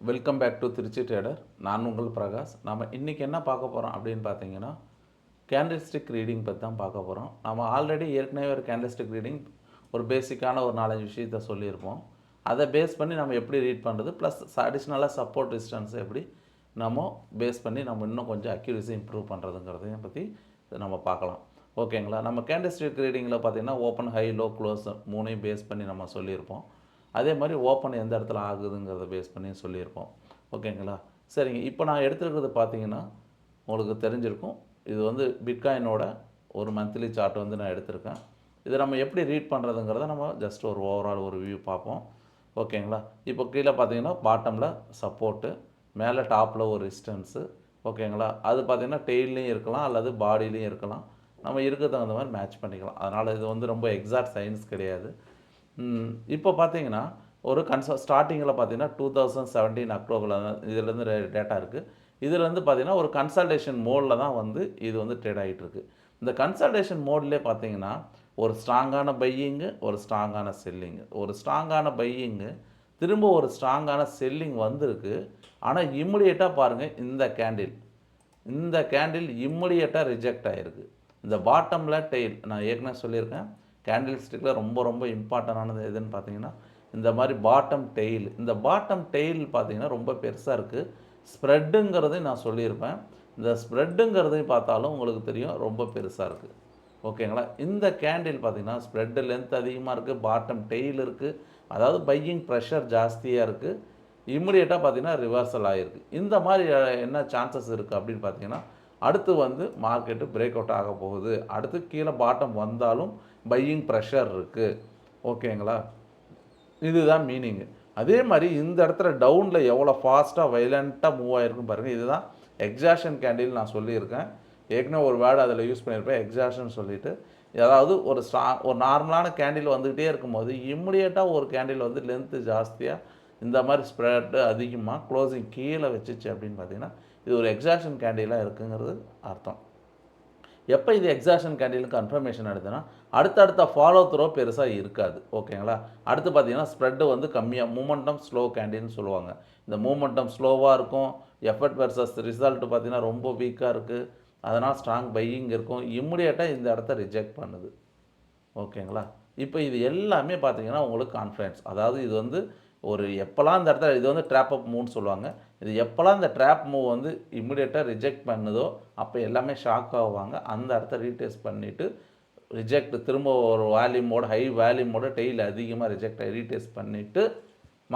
Welcome back to Trichy Trader. நான் உங்கள் பிரகாஷ். நம்ம இன்றைக்கி என்ன பார்க்க போகிறோம் அப்படின்னு பார்த்தீங்கன்னா, கேண்டில்ஸ்டிக் ரீடிங் பற்றி தான் பார்க்க போகிறோம். நம்ம ஆல்ரெடி ஏற்கனவே ஒரு கேண்டில்ஸ்டிக் ரீடிங் ஒரு பேசிக்கான ஒரு 4-5 விஷயத்த சொல்லியிருப்போம். அதை பேஸ் பண்ணி நம்ம எப்படி ரீட் பண்ணுறது, ப்ளஸ் அடிஷ்னலாக சப்போர்ட் டிஸ்டன்ஸ் எப்படி நம்ம பேஸ் பண்ணி நம்ம இன்னும் கொஞ்சம் அக்யூரசி இம்ப்ரூவ் பண்ணுறதுங்கிறதையும் பற்றி நம்ம பார்க்கலாம். ஓகேங்களா? நம்ம கேண்டில்ஸ்டிக் ரீடிங்கில் பார்த்தீங்கன்னா ஓப்பன், ஹை, லோ, க்ளோஸ் மூணையும் பேஸ் பண்ணி நம்ம சொல்லியிருப்போம். அதே மாதிரி ஓப்பன் எந்த இடத்துல ஆகுதுங்கிறத பேஸ் பண்ணி சொல்லியிருப்போம். ஓகேங்களா? சரிங்க. இப்போ நான் எடுத்துருக்கிறது பார்த்தீங்கன்னா உங்களுக்கு தெரிஞ்சிருக்கும். இது வந்து பிட்காயினோட ஒரு மந்த்லி சார்ட் வந்து நான் எடுத்திருக்கேன். இதை நம்ம எப்படி ரீட் பண்ணுறதுங்கிறத நம்ம ஜஸ்ட் ஒரு ஓவரால் ஒரு வியூ பார்ப்போம். ஓகேங்களா? இப்போ கீழே பார்த்தீங்கன்னா பாட்டமில் சப்போர்ட்டு, மேலே டாப்பில் ஒரு ரெசிஸ்டன்ஸு. ஓகேங்களா? அது பார்த்தீங்கன்னா டெய்ல்லையும் இருக்கலாம் அல்லது பாடிலையும் இருக்கலாம். நம்ம இருக்க தகுந்த மாதிரி மேட்ச் பண்ணிக்கலாம். அதனால் இது வந்து ரொம்ப எக்ஸாக்ட் சயின்ஸ் கிடையாது. இப்போ பார்த்தீங்கன்னா ஒரு ஸ்டார்டிங்கில் பார்த்தீங்கன்னா 2017 அக்டோபரில் இதுலேருந்து டேட்டா இருக்குது. இதுலேருந்து பார்த்தீங்கன்னா ஒரு கன்சல்டேஷன் மோடில் தான் வந்து இது வந்து ட்ரேட் ஆகிட்டு இருக்கு. இந்த கன்சல்டேஷன் மோட்லேயே பார்த்தீங்கன்னா ஒரு ஸ்ட்ராங்கான பையிங்கு, ஒரு ஸ்ட்ராங்கான செல்லிங்கு, ஒரு ஸ்ட்ராங்கான பையிங்கு, திரும்ப ஒரு ஸ்ட்ராங்கான செல்லிங் வந்திருக்கு. ஆனால் இம்மிடியேட்டாக பாருங்கள், இந்த கேண்டில் இம்மிடியேட்டாக ரிஜெக்ட் ஆகிருக்கு. இந்த பாட்டமில் டெயில் நான் ஏற்கனவே சொல்லியிருக்கேன். கேண்டில் ஸ்டிக்கில் ரொம்ப ரொம்ப இம்பார்ட்டண்டானது எதுன்னு பார்த்தீங்கன்னா இந்த மாதிரி பாட்டம் டெயில். இந்த பாட்டம் டெயில் பார்த்தீங்கன்னா ரொம்ப பெருசாக இருக்குது. ஸ்ப்ரெட்டுங்கிறது நான் சொல்லியிருப்பேன். இந்த ஸ்ப்ரெட்டுங்கிறதையும் பார்த்தாலும் உங்களுக்கு தெரியும் ரொம்ப பெருசாக இருக்குது. ஓகேங்களா? இந்த கேண்டில் பார்த்தீங்கன்னா ஸ்ப்ரெட்டு லென்த் அதிகமாக இருக்குது, பாட்டம் டெயில் இருக்குது. அதாவது பையிங் ப்ரெஷர் ஜாஸ்தியாக இருக்குது. இம்மிடியேட்டாக பார்த்தீங்கன்னா ரிவர்சல் ஆகிருக்கு. இந்த மாதிரி என்ன சான்சஸ் இருக்குது அப்படின்னு பார்த்தீங்கன்னா அடுத்து வந்து மார்க்கெட்டு பிரேக் அவுட் ஆக போகுது. அடுத்து கீழே பாட்டம் வந்தாலும் பையிங் ப்ரெஷர் இருக்குது. ஓகேங்களா? இதுதான் மீனிங்கு. அதே மாதிரி இந்த இடத்துல டவுனில் எவ்வளோ ஃபாஸ்ட்டாக வைலண்ட்டாக மூவ் ஆகிருக்குன்னு பாருங்கள். இதுதான் எக்ஸாஷன் கேண்டில் நான் சொல்லியிருக்கேன். ஏற்கனவே ஒரு வேர்டு அதில் யூஸ் பண்ணியிருப்பேன், எக்ஸாஷன் சொல்லிவிட்டு. அதாவது ஒரு நார்மலான கேண்டில் வந்துக்கிட்டே இருக்கும்போது இம்மிடியேட்டாக ஒரு கேண்டில் வந்து லென்த்து ஜாஸ்தியாக இந்த மாதிரி ஸ்ப்ரெட்டு அதிகமாக க்ளோசிங் கீழே வச்சுச்சு அப்படின்னு பார்த்தீங்கன்னா இது ஒரு எக்ஸாஷன் கேண்டிலாக இருக்குங்கிறது அர்த்தம். எப்போ இது எக்ஸாஷன் கேண்டிலுக்கு கன்ஃபர்மேஷன் எடுத்தோன்னா அடுத்தடுத்த ஃபாலோ த்ரோ பெருசாக இருக்காது. ஓகேங்களா? அடுத்து பார்த்தீங்கன்னா ஸ்ப்ரெட்டு வந்து கம்மியாக மூமெண்டம் ஸ்லோ கேண்டில்னு சொல்லுவாங்க. இந்த மூமெண்டம் ஸ்லோவாக இருக்கும். எஃபர்ட் வெர்சஸ் ரிசல்ட் பார்த்தீங்கன்னா ரொம்ப வீக்காக இருக்குது. அதனால் ஸ்ட்ராங் பையிங் இருக்கும். இம்மிடியேட்டாக இந்த இடத்த ரிஜெக்ட் பண்ணுது. ஓகேங்களா? இப்போ இது எல்லாமே பார்த்தீங்கன்னா உங்களுக்கு கான்ஃபிடன்ஸ். அதாவது இது வந்து ஒரு எப்போல்லாம் இந்த இடத்துல இது வந்து ட்ராப் அப் மூவ்னு சொல்லுவாங்க. இது எப்போல்லாம் இந்த ட்ராப் மூவ் வந்து இம்மிடியேட்டாக ரிஜெக்ட் பண்ணுதோ அப்போ எல்லாமே ஷாக் ஆவாங்க. அந்த இடத்த ரீடெஸ்ட் பண்ணிவிட்டு ரிஜெக்ட் திரும்ப ஒரு வேல்யூமோட ஹை வேல்யூமோட டெய்லி அதிகமாக ரிஜெக்ட் ரீடெஸ்ட் பண்ணிவிட்டு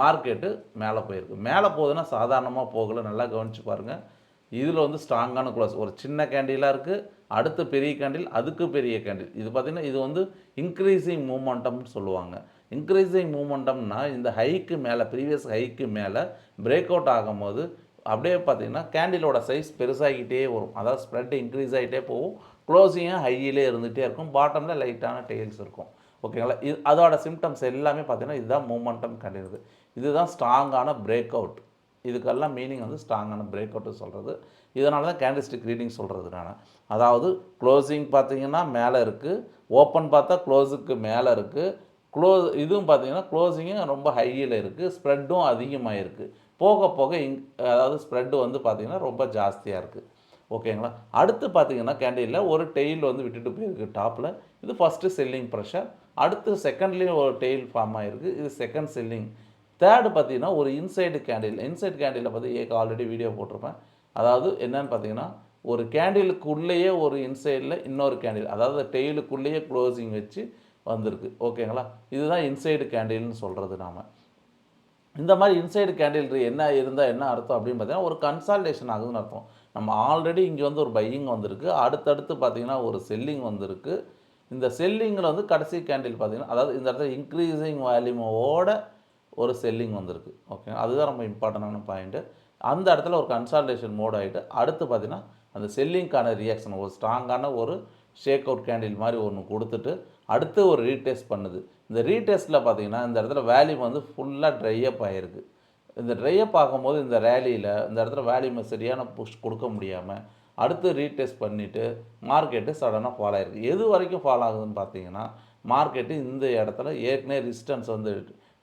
மார்க்கெட்டு மேலே போயிருக்கு. மேலே போகுதுன்னா சாதாரணமாக போகலை. நல்லா கவனித்து பாருங்கள். இதில் வந்து ஸ்ட்ராங்கான க்ளோஸ் ஒரு சின்ன கேண்டிலாக இருக்குது. அடுத்து பெரிய கேண்டில், அதுக்கு பெரிய கேண்டில். இது பார்த்திங்கன்னா இது வந்து இன்க்ரீஸிங் மூமெண்டம்னு சொல்லுவாங்க. இன்க்ரீஸிங் மூமெண்டம்னா இந்த ஹைக்கு மேலே ப்ரீவியஸ் ஹைக்கு மேலே பிரேக் அவுட் ஆகும்போது அப்படியே பார்த்திங்கன்னா கேண்டிலோட சைஸ் பெருசாகிக்கிட்டே வரும். அதாவது ஸ்ப்ரெட் இன்க்ரீஸ் ஆகிட்டே போகும். க்ளோஸிங்கும் ஹையிலே இருந்துகிட்டே இருக்கும். பாட்டமில் லைட்டான டெயில்ஸ் இருக்கும். ஓகேங்களா? இது அதோட சிம்டம்ஸ் எல்லாமே பார்த்திங்கன்னா இதுதான் மூமெண்டம் கண்டிருது. இதுதான் ஸ்ட்ராங்கான பிரேக் அவுட். இதுக்கெல்லாம் மீனிங் வந்து ஸ்ட்ராங்கான பிரேக் அவுட்டு சொல்கிறது. இதனால தான் கேண்டில்ஸ்டிக் ரீடிங் சொல்கிறது நான். அதாவது க்ளோசிங் பார்த்திங்கன்னா மேலே இருக்குது, ஓப்பன் பார்த்தா க்ளோஸுக்கு மேலே இருக்குது, இதுவும் பார்த்திங்கன்னா க்ளோசிங்கும் ரொம்ப ஹையில் இருக்குது, ஸ்ப்ரெட்டும் அதிகமாக இருக்குது. போக போக அதாவது ஸ்ப்ரெட்டு வந்து பார்த்திங்கன்னா ரொம்ப ஜாஸ்தியாக இருக்குது. ஓகேங்களா? அடுத்து பார்த்திங்கன்னா கேண்டிலில் ஒரு டெயில் வந்து விட்டுட்டு போயிருக்கு டாப்பில். இது ஃபஸ்ட்டு செல்லிங் ப்ரெஷர். அடுத்து செகண்ட்லேயும் ஒரு டெயில் ஃபார்ம் ஆகிருக்கு. இது செகண்ட் செல்லிங். தேர்டு பார்த்தீங்கன்னா ஒரு இன்சைடு கேண்டிலில் பற்றி ஆல்ரெடி வீடியோ போட்டிருப்பேன். அதாவது என்னன்னு பார்த்தீங்கன்னா ஒரு கேண்டிலுக்குள்ளேயே ஒரு இன்சைடில் இன்னொரு கேண்டில், அதாவது டெய்லுக்குள்ளேயே க்ளோசிங் வச்சு வந்திருக்கு. ஓகேங்களா? இதுதான் இன்சைடு கேண்டில்னு சொல்கிறது நாம். இந்த மாதிரி இன்சைடு கேண்டில் என்ன இருந்தால் என்ன அர்த்தம் அப்படின்னு பார்த்தீங்கன்னா ஒரு கன்சால்டேஷன் ஆகுதுன்னு அர்த்தம். நம்ம ஆல்ரெடி இங்கே வந்து ஒரு பையிங் வந்திருக்கு. அடுத்தடுத்து பார்த்தீங்கன்னா ஒரு செல்லிங் வந்திருக்கு. இந்த செல்லிங்கில் வந்து கடைசி கேண்டில் பார்த்தீங்கன்னா அதாவது இந்த இடத்துல இன்க்ரீஸிங் வால்யூமோட ஒரு செல்லிங் வந்திருக்கு. ஓகே, அதுதான் ரொம்ப இம்பார்ட்டண்டான பாயிண்ட்டு. அந்த இடத்துல ஒரு கன்சால்டேஷன் மோட் ஆகிட்டு அடுத்து பார்த்திங்கன்னா அந்த செல்லிங்க்கான ரியாக்ஷன் ஒரு ஸ்ட்ராங்கான ஒரு ஷேக் அவுட் கேண்டில் மாதிரி ஒன்று கொடுத்துட்டு அடுத்து ஒரு ரீடெஸ்ட் பண்ணுது. இந்த ரீடெஸ்ட்டில் பார்த்திங்கன்னா இந்த இடத்துல வேல்யூம் வந்து ஃபுல்லாக ட்ரை அப் ஆகிருக்கு. இந்த ட்ரை அப் ஆகும்போது இந்த ரேலியில் இந்த இடத்துல வேல்யூமை சரியான புஷ் கொடுக்க முடியாமல் அடுத்து ரீடெஸ்ட் பண்ணிவிட்டு மார்க்கெட்டு சடனாக ஃபால் ஆகிருக்கு. எது வரைக்கும் ஃபால் ஆகுதுன்னு பார்த்தீங்கன்னா மார்க்கெட்டு இந்த இடத்துல ஏற்கனவே ரெசிஸ்டன்ஸ் வந்து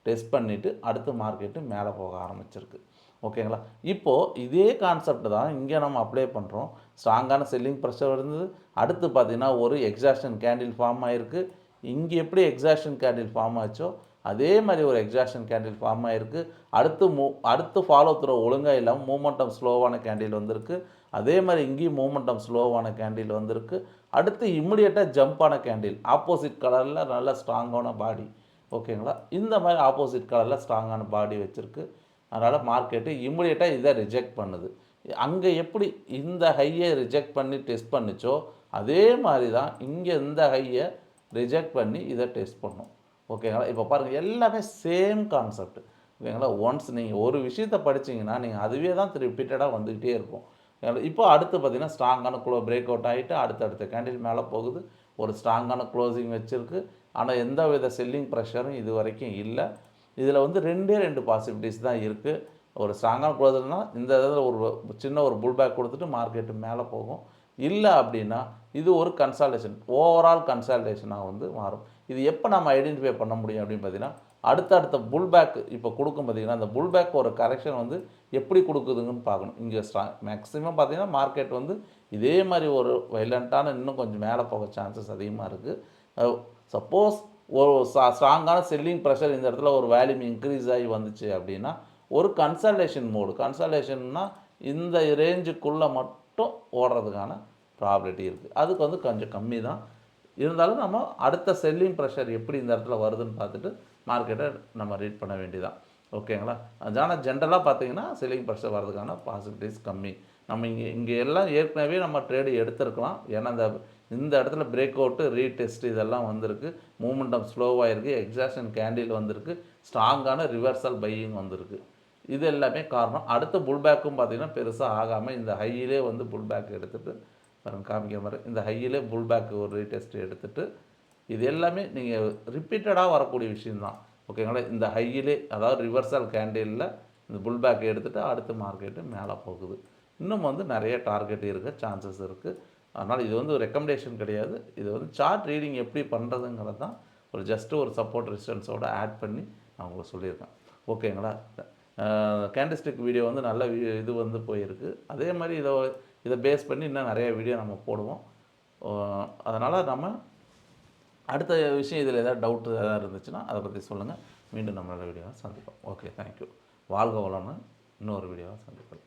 டெஸ்ட் பண்ணிவிட்டு அடுத்து மார்க்கெட்டு மேலே போக ஆரம்பிச்சிருக்கு. ஓகேங்களா? இப்போது இதே கான்செப்ட் தான் இங்கே நம்ம அப்ளை பண்ணுறோம். ஸ்ட்ராங்கான செல்லிங் ப்ரெஷர் இருந்தது. அடுத்து பார்த்தீங்கன்னா, ஒரு எக்ஸாஷன் கேண்டில் ஃபார்ம் ஆயிருக்கு. இங்கே எப்படி எக்ஸாஷன் கேண்டில் ஃபார்ம் ஆச்சோ, அதே மாரி ஒரு எக்ஸாஷன் கேண்டில் ஃபார்ம் ஆயிருக்கு. அடுத்து ஃபாலோ த்ரோ ஒழுங்கா இல்லாம மூமெண்டம் ஸ்லோவான கேண்டில் வந்திருக்கு. அதே மாரி இங்கேயும் மூமெண்டம் ஸ்லோவான கேண்டில் வந்திருக்கு. அடுத்து இமிடியேட்டா ஜம்ப்பான கேண்டில். ஆப்போசிட் கலர்ல நல்ல ஸ்ட்ராங்கான பாடி. ஓகேங்களா? இந்த மாரி ஆப்போசிட் கலர்ல ஸ்ட்ராங்கான பாடி வச்சிருக்கு. அதனால் மார்க்கெட்டு இமிடியேட்டா இதை ரிஜெக்ட் பண்ணுது. அங்கே எப்படி இந்த ஹையை ரிஜெக்ட் பண்ணி டெஸ்ட் பண்ணுச்சோ, அதே மாரி தான் இங்கே இந்த ஹையை ரிஜெக்ட் பண்ணி இதை டெஸ்ட் பண்ணும். ஓகேங்களா? இப்போ பாருங்கள் எல்லாமே சேம் கான்செப்ட். ஓகேங்களா? ஒன்ஸ் நீங்கள் ஒரு விஷயத்தை படிச்சீங்கன்னா, நீங்கள் அதுவே தான் ரிப்பீட்டடாக வந்துக்கிட்டே இருக்கும். இப்போ அடுத்து பார்த்தீங்கன்னா, ஸ்ட்ராங்கான பிரேக் அவுட் ஆகிட்டு அடுத்தடுத்த கேண்டில் மேலே போகுது. ஒரு ஸ்ட்ராங்கான க்ளோசிங் வச்சிருக்கு. ஆனால் எந்த வித செல்லிங் ப்ரெஷரும் இது வரைக்கும் இல்லை. இதில் வந்து 2 பாசிபிலிட்டிஸ் தான் இருக்குது. ஒரு ஸ்ட்ராங்கான க்ளோசர்னா இந்த இதில் ஒரு சின்ன ஒரு புல் பேக் கொடுத்துட்டு மார்க்கெட்டு மேலே போகும். இல்லை அப்படின்னா இது ஒரு கன்சால்டேஷன், ஓவரால் கன்சால்டேஷனாக வந்து மாறும். இது எப்போ நம்ம ஐடென்டிஃபை பண்ண முடியும் அப்படின்னு பார்த்தீங்கன்னா, அடுத்தடுத்த புல் பேக் இப்போ கொடுக்கும் பார்த்தீங்கன்னா, அந்த புல் பேக் ஒரு கரெக்ஷன் வந்து எப்படி கொடுக்குதுங்கன்னு பார்க்கணும். இங்கே மேக்ஸிமம் பார்த்தீங்கன்னா மார்க்கெட் வந்து இதே மாதிரி ஒரு வைலண்ட்டான இன்னும் கொஞ்சம் மேலே போக சான்சஸ் அதிகமாக இருக்குது. சப்போஸ் ஒரு ஸ்ட்ராங்கான செல்லிங் ப்ரெஷர் இந்த இடத்துல ஒரு வேல்யூம் இன்க்ரீஸ் ஆகி வந்துச்சு அப்படின்னா, ஒரு கன்சல்டேஷன் மோடு. கன்சல்டேஷன்னா இந்த ரேஞ்சுக்குள்ளே மட்டும் ஓடுறதுக்கான ப்ராபபிலிட்டி இருக்குது. அதுக்கு வந்து கொஞ்சம் கம்மி தான். இருந்தாலும் நம்ம அடுத்த செல்லிங் ப்ரெஷர் எப்படி இந்த இடத்துல வருதுன்னு பார்த்துட்டு மார்க்கெட்டை நம்ம ரீட் பண்ண வேண்டியதான். ஓகேங்களா? ஆனால் ஜென்ரலாக பார்த்தீங்கன்னா செல்லிங் ப்ரெஷர் வர்றதுக்கான பாசிபிலிட்டிஸ் கம்மி. நம்ம இங்கே இங்கே எல்லாம் ஏற்கனவே நம்ம ட்ரேடு எடுத்துருக்கலாம். ஏன்னா இந்த இடத்துல பிரேக் அவுட்டு, ரீடெஸ்ட் இதெல்லாம் வந்திருக்கு. மூமெண்டம் ஸ்லோவாக இருக்குது. எக்ஸாஷன் கேண்டில் வந்திருக்கு. ஸ்ட்ராங்கான ரிவர்சல் பையிங் வந்திருக்கு. இது எல்லாமே காரணம். அடுத்த புல் பேக்கும் பார்த்தீங்கன்னா பெருசாக ஆகாமல் இந்த ஹையிலே வந்து புல் பேக் எடுத்துகிட்டு பாருங்க காமிக்கிற மாதிரி இந்த ஹையிலே புல் பேக் ஒரு ரீடெஸ்ட் எடுத்துகிட்டு இது எல்லாமே நீங்கள் ரிப்பீட்டடாக வரக்கூடிய விஷயம்தான். ஓகேங்களா? இந்த ஹையிலே அதாவது ரிவர்சல் கேண்டிலில் இந்த புல் பேக் எடுத்துகிட்டு அடுத்த மார்க்கெட்டு மேலே போகுது. இன்னும் வந்து நிறைய டார்கெட் இருக்க சான்சஸ் இருக்குது. அதனால் இது வந்து ஒரு ரெக்கமெண்டேஷன் கிடையாது. இது வந்து சார்ட் ரீடிங் எப்படி பண்ணுறதுங்கிறது தான் ஒரு ஜஸ்ட்டு ஒரு சப்போர்ட் ரெசிஸ்டன்ஸோடு ஆட் பண்ணி நான் உங்களுக்கு சொல்லியிருக்கேன். ஓகேங்களா? கேண்டிஸ்டிக் வீடியோ வந்து நல்ல இது வந்து போயிருக்கு. அதே மாதிரி இதை பேஸ் பண்ணி இன்னும் நிறைய வீடியோ நம்ம போடுவோம். அதனால் நம்ம அடுத்த விஷயம் இதில் ஏதாவது டவுட் எதாவது இருந்துச்சுன்னா அதை பற்றி சொல்லுங்கள். மீண்டும் நம்மளோட வீடியோவை சந்திப்போம். Okay, thank you. வாழ்க வளமுடன். இன்னொரு வீடியோவை சந்திப்போம்.